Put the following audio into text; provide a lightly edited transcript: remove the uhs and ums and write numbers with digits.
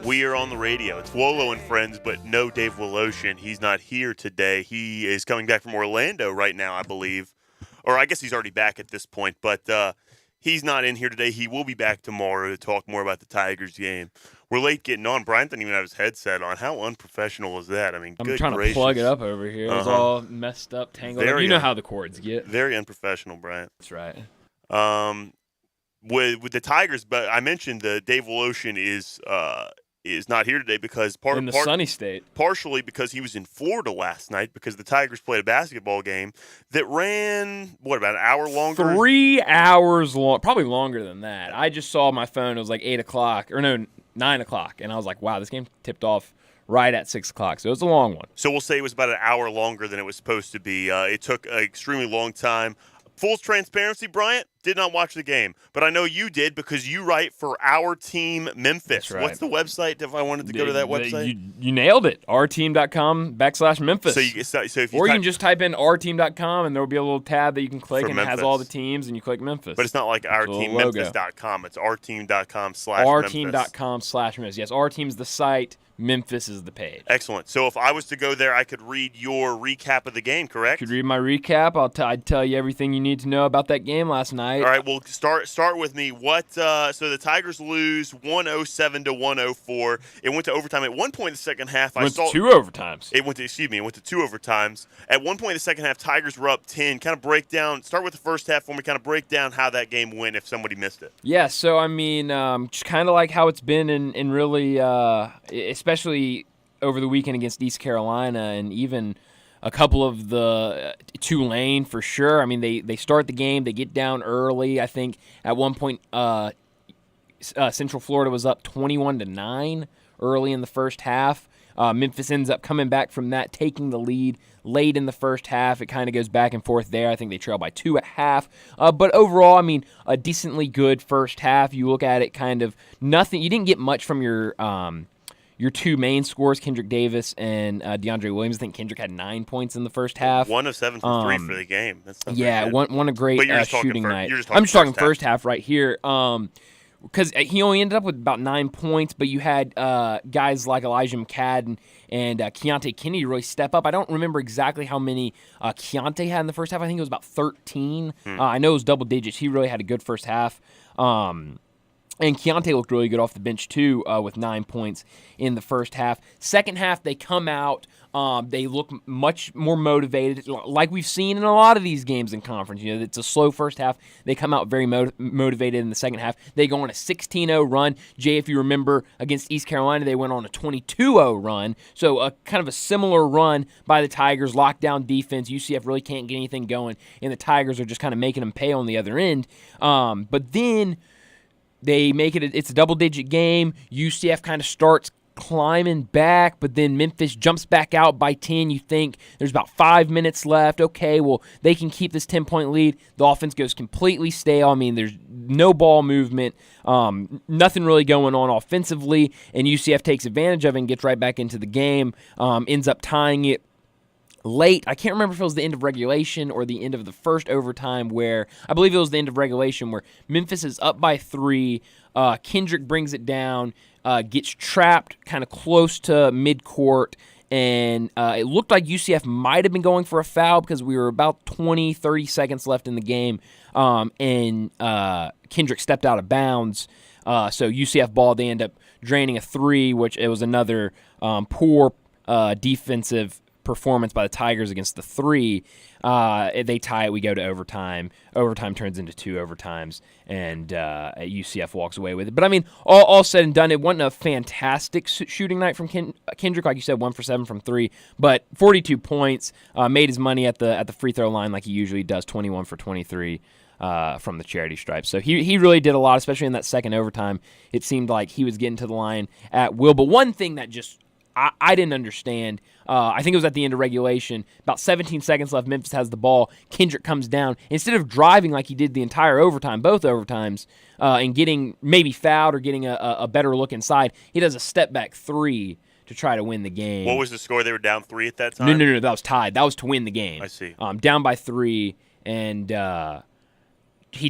We are on the radio. It's Wolo and friends, but no Dave Woloshin. He's not here today. He is coming back from Orlando right now, I believe. Or I guess he's already back at this point, but he's not in here today. He will be back tomorrow to talk more about the Tigers game. We're late getting on. Brian didn't even have his headset on. How unprofessional is that? I mean, I'm good trying gracious. to plug it up over here. It's all messed up, tangled up. You know how the cords get. Very unprofessional, Brian. That's right. With the Tigers, but I mentioned that Dave Woloshin is not here today because in the sunny state. Partially because he was in Florida last night because the Tigers played a basketball game that ran, about an hour longer? 3 hours long, probably longer than that. I just saw my phone. It was like 9 o'clock, and I was like, wow, this game tipped off right at 6 o'clock, so it was a long one. So we'll say it was about an hour longer than it was supposed to be. It took an extremely long time. Full transparency, Bryant, did not watch the game, but I know you did because you write for Our Team Memphis. That's right. What's the website if I wanted to go to that website? You nailed it. ourteam.com/Memphis. So if you can just type in ourteam.com and there will be a little tab that you can click and it has all the teams and you click Memphis. But it's not like ourteammemphis.com. It's ourteam.com/Memphis. Ourteam.com/Memphis. Yes, Our Team's the site. Memphis is the page. Excellent. So if I was to go there, I could read your recap of the game, correct? You could read my recap. I'd tell you everything you need to know about that game last night. All right. Well, start with me. So the Tigers lose 107 to 104. It went to overtime. At one point in the second half, It went to two overtimes. It went to two overtimes. At one point in the second half, Tigers were up 10. Start with the first half for me. Kind of break down how that game went if somebody missed it. Yeah. So I mean, just kind of like how it's been in really, especially over the weekend against East Carolina and even a couple of the Tulane for sure. I mean, they start the game, they get down early. I think at one point Central Florida was up 21-9 early in the first half. Memphis ends up coming back from that, taking the lead late in the first half. It kind of goes back and forth there. I think they trail by 2 at half. But overall, I mean, a decently good first half. You look at it, kind of nothing. You didn't get much from your two main scorers, Kendrick Davis and DeAndre Williams. I think Kendrick had 9 points in the first half. 1 of 7 from 3 for the game. That's one a great shooting night. I'm just talking first half right here. Because he only ended up with about 9 points, but you had guys like Elijah McCadden and Keontae Kennedy really step up. I don't remember exactly how many Keontae had in the first half. I think it was about 13. I know it was double digits. He really had a good first half. And Keontae looked really good off the bench, too, with 9 points in the first half. Second half, they come out. They look much more motivated, like we've seen in a lot of these games in conference. You know, it's a slow first half. They come out very motivated in the second half. They go on a 16-0 run. Jay, if you remember, against East Carolina, they went on a 22-0 run. So kind of a similar run by the Tigers. Lockdown defense. UCF really can't get anything going, and the Tigers are just kind of making them pay on the other end. But then they make it. It's a double-digit game. UCF kind of starts climbing back, but then Memphis jumps back out by 10. You think there's about 5 minutes left. Okay, well, they can keep this 10-point lead. The offense goes completely stale. I mean, there's no ball movement, nothing really going on offensively, and UCF takes advantage of it and gets right back into the game, ends up tying it late. I can't remember if it was the end of regulation or the end of the first overtime where, I believe it was the end of regulation where Memphis is up by 3. Kendrick brings it down, gets trapped kind of close to midcourt, and it looked like UCF might have been going for a foul because we were about 20, 30 seconds left in the game, and Kendrick stepped out of bounds. So UCF ball, they end up draining a 3, which it was another poor defensive performance by the Tigers against the 3. They tie it. We go to overtime. Overtime turns into 2 overtimes, and UCF walks away with it. But, I mean, all said and done, it wasn't a fantastic shooting night from Kendrick. Like you said, 1 for 7 from 3, but 42 points, made his money at the free throw line like he usually does, 21 for 23 from the charity stripe. So he really did a lot, especially in that second overtime. It seemed like he was getting to the line at will. But one thing that just I didn't understand. I think it was at the end of regulation. About 17 seconds left. Memphis has the ball. Kendrick comes down. Instead of driving like he did the entire overtime, both overtimes, and getting maybe fouled or getting a better look inside, he does a step-back 3 to try to win the game. What was the score? They were down 3 at that time? No. That was tied. That was to win the game. I see. Down by 3, and